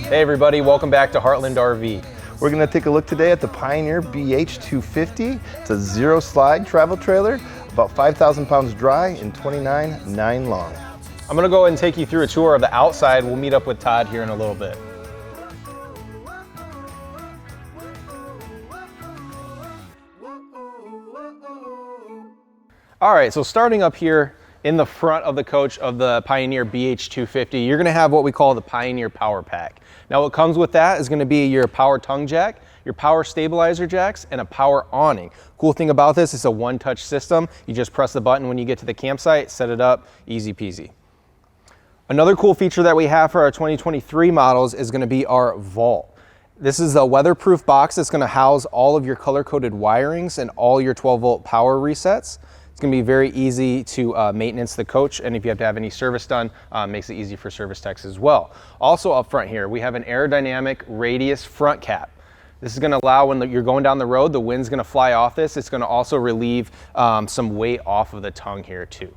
Hey everybody, welcome back to Heartland RV. We're going to take a look today at the Pioneer BH250. It's a zero slide travel trailer, about 5,000 pounds dry and 29.9 long. I'm going to go ahead and take you through a tour of the outside. We'll meet up with Todd here in a little bit. All right, so starting up here in the front of the coach of the Pioneer BH250, you're gonna have what we call the Pioneer Power Pack. Now what comes with that is gonna be your power tongue jack, your power stabilizer jacks, and a power awning. Cool thing about this, it's a one-touch system. You just press the button when you get to the campsite, set it up, easy peasy. Another cool feature that we have for our 2023 models is gonna be our vault. This is a weatherproof box that's gonna house all of your color-coded wirings and all your 12-volt power resets. It's gonna be very easy to maintenance the coach, and if you have to have any service done, makes it easy for service techs as well. Also up front here, we have an aerodynamic radius front cap. This is gonna allow when you're going down the road, the wind's gonna fly off this. It's gonna also relieve some weight off of the tongue here too.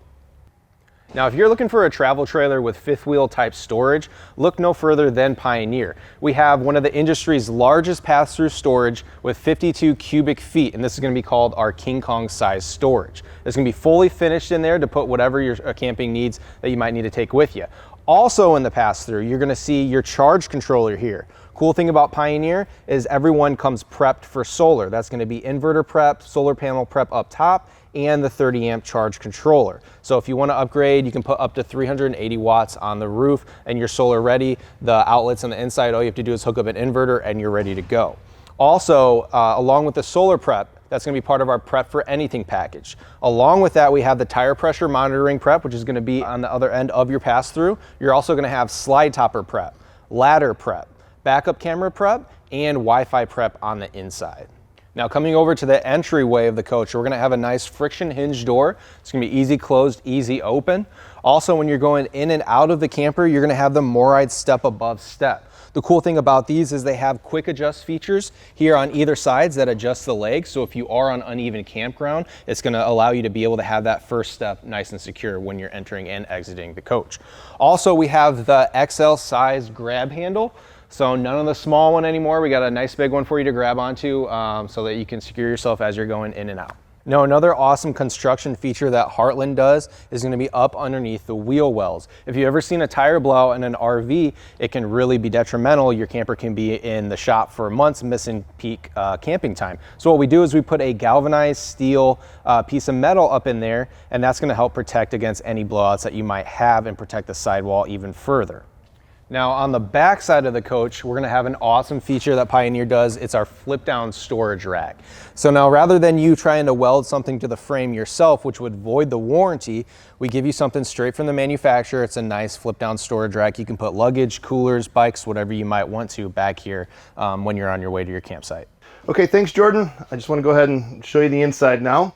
Now, if you're looking for a travel trailer with fifth wheel type storage, look no further than Pioneer. We have one of the industry's largest pass-through storage with 52 cubic feet, and this is gonna be called our King Kong size storage. It's gonna be fully finished in there to put whatever your camping needs that you might need to take with you. Also in the pass-through, you're gonna see your charge controller here. Cool thing about Pioneer is everyone comes prepped for solar. That's gonna be inverter prep, solar panel prep up top, and the 30 amp charge controller. So if you want to upgrade, you can put up to 380 watts on the roof and you're solar ready. The outlets on the inside, all you have to do is hook up an inverter and you're ready to go. Also, along with the solar prep, that's gonna be part of our prep for anything package. Along with that, we have the tire pressure monitoring prep, which is gonna be on the other end of your pass-through. You're also gonna have slide topper prep, ladder prep, backup camera prep, and Wi-Fi prep on the inside. Now coming over to the entryway of the coach, we're gonna have a nice friction hinge door. It's gonna be easy closed, easy open. Also, when you're going in and out of the camper, you're gonna have the MORryde Step Above step. The cool thing about these is they have quick adjust features here on either sides that adjust the legs. So if you are on uneven campground, it's gonna allow you to be able to have that first step nice and secure when you're entering and exiting the coach. Also, we have the XL size grab handle. So none of the small one anymore. We got a nice big one for you to grab onto so that you can secure yourself as you're going in and out. Now, another awesome construction feature that Heartland does is gonna be up underneath the wheel wells. If you've ever seen a tire blowout in an RV, it can really be detrimental. Your camper can be in the shop for months missing peak camping time. So what we do is we put a galvanized steel piece of metal up in there, and that's gonna help protect against any blowouts that you might have and protect the sidewall even further. Now on the back side of the coach, we're gonna have an awesome feature that Pioneer does. It's our flip down storage rack. So now rather than you trying to weld something to the frame yourself, which would void the warranty, we give you something straight from the manufacturer. It's a nice flip down storage rack. You can put luggage, coolers, bikes, whatever you might want to back here when you're on your way to your campsite. Okay, thanks Jordan. I just wanna go ahead and show you the inside now.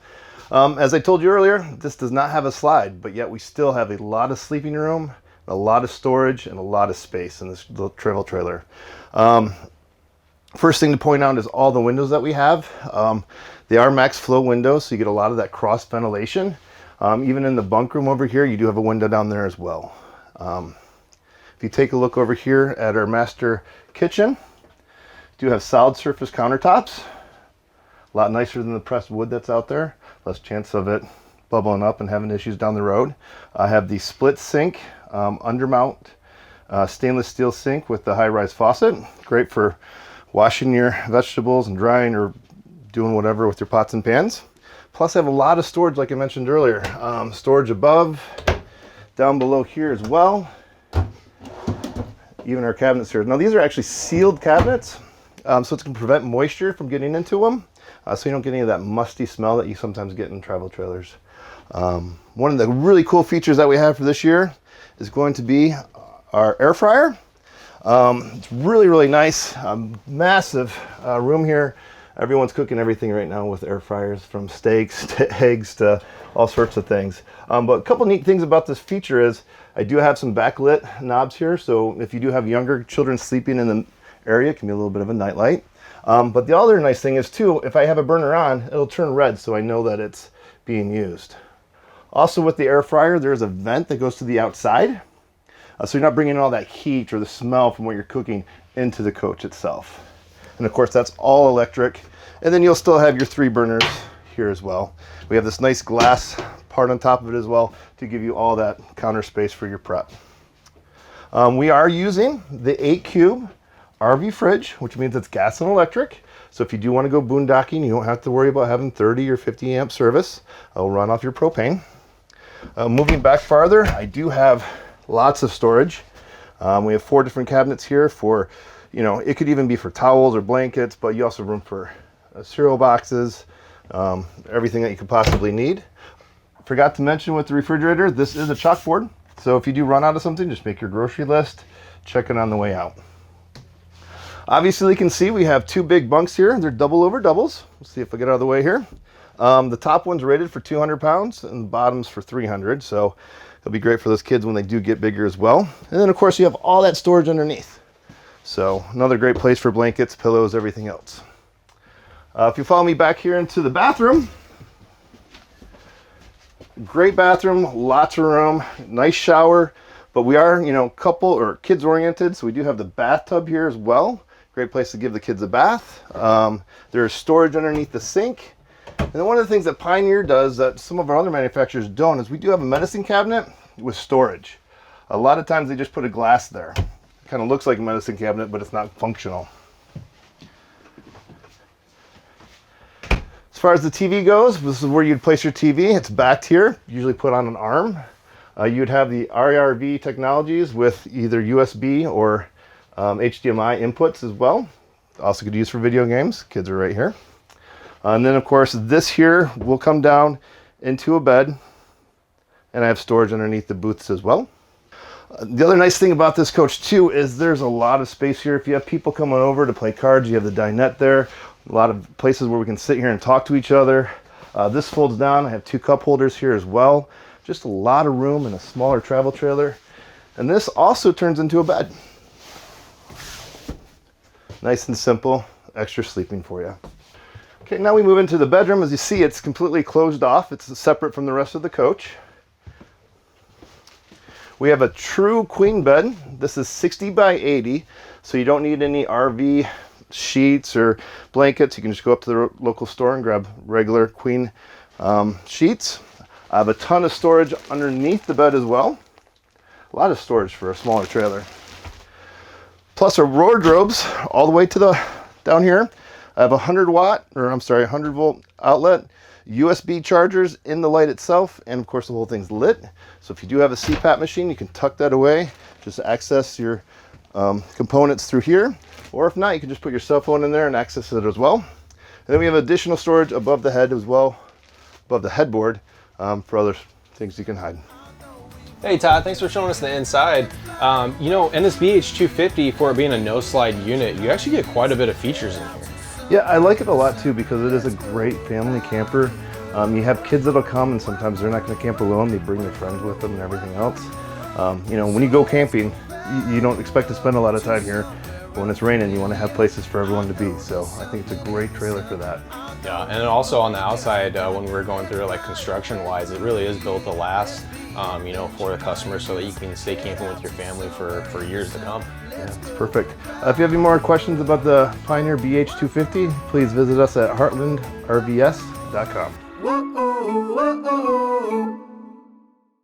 As I told you earlier, this does not have a slide, but yet we still have a lot of sleeping room, a lot of storage, and a lot of space in this little travel trailer. First thing to point out is all the windows that we have. They are max flow windows, so you get a lot of that cross ventilation. Even in the bunk room over here, you do have a window down there as well. If you take a look over here at our master kitchen, you do have solid surface countertops. A lot nicer than the pressed wood that's out there. Less chance of it bubbling up and having issues down the road. I have the split sink, undermount stainless steel sink with the high-rise faucet. Great for washing your vegetables and drying or doing whatever with your pots and pans. Plus I have a lot of storage like I mentioned earlier. Storage above, down below here as well. Even our cabinets here. Now these are actually sealed cabinets, so it's going to prevent moisture from getting into them. So you don't get any of that musty smell that you sometimes get in travel trailers. One of the really cool features that we have for this year is going to be our air fryer. It's really, really nice, massive room here. Everyone's cooking everything right now with air fryers, from steaks to eggs to all sorts of things. But a couple neat things about this feature is I do have some backlit knobs here. So if you do have younger children sleeping in the area, it can be a little bit of a nightlight. But the other nice thing is too, if I have a burner on, it'll turn red so I know that it's being used. Also with the air fryer, there's a vent that goes to the outside. So you're not bringing all that heat or the smell from what you're cooking into the coach itself. And of course, that's all electric. And then you'll still have your 3 burners here as well. We have this nice glass part on top of it as well to give you all that counter space for your prep. We are using the 8 cube RV fridge, which means it's gas and electric. So if you do want to go boondocking, you don't have to worry about having 30 or 50 amp service. It'll run off your propane. Moving back farther, I do have lots of storage. We have 4 different cabinets here for, you know, it could even be for towels or blankets, but you also have room for cereal boxes, everything that you could possibly need. Forgot to mention with the refrigerator, this is a chalkboard. So if you do run out of something, just make your grocery list, check it on the way out. Obviously, you can see we have 2 big bunks here. They're double over doubles. Let's see if I get out of the way here. The top one's rated for 200 pounds and the bottom's for 300. So it'll be great for those kids when they do get bigger as well. And then of course you have all that storage underneath. So another great place for blankets, pillows, everything else. If you follow me back here into the bathroom, great bathroom, lots of room, nice shower, but we are, you know, couple or kids oriented. So we do have the bathtub here as well. Great place to give the kids a bath. There's storage underneath the sink. And then one of the things that Pioneer does that some of our other manufacturers don't is we do have a medicine cabinet with storage. A lot of times they just put a glass there. It kind of looks like a medicine cabinet, but it's not functional. As far as the TV goes, this is where you'd place your TV. It's backed here, usually put on an arm. You'd have the RRV technologies with either USB or HDMI inputs as well. Also could use for video games. Kids are right here. And then of course this here will come down into a bed, and I have storage underneath the booths as well. The other nice thing about this coach too is there's a lot of space here. If you have people coming over to play cards, you have the dinette there. A lot of places where we can sit here and talk to each other. This folds down. I have 2 cup holders here as well. Just a lot of room in a smaller travel trailer. And this also turns into a bed. Nice and simple, extra sleeping for you. Okay, now we move into the bedroom. As you see, it's completely closed off. It's separate from the rest of the coach. We have a true queen bed. This is 60 by 80, so you don't need any RV sheets or blankets. You can just go up to the local store and grab regular queen sheets. I have a ton of storage underneath the bed as well. A lot of storage for a smaller trailer. Plus our wardrobes all the way to the down here. I have a 100 volt outlet, USB chargers in the light itself, and of course the whole thing's lit. So if you do have a CPAP machine, you can tuck that away, just access your components through here. Or if not, you can just put your cell phone in there and access it as well. And then we have additional storage above the head as well, above the headboard, for other things you can hide. Hey Todd, thanks for showing us the inside. You know, in this BH250, for it being a no-slide unit, you actually get quite a bit of features in here. Yeah, I like it a lot too because it is a great family camper. You have kids that'll come and sometimes they're not going to camp alone. They bring their friends with them and everything else. You know, when you go camping, you don't expect to spend a lot of time here. But when it's raining, you want to have places for everyone to be. So I think it's a great trailer for that. Yeah, and also on the outside, when we were going through it, like construction-wise, it really is built to last, you know, for the customer so that you can stay camping with your family for years to come. Yeah, it's perfect. If you have any more questions about the Pioneer BH250, please visit us at heartlandrvs.com.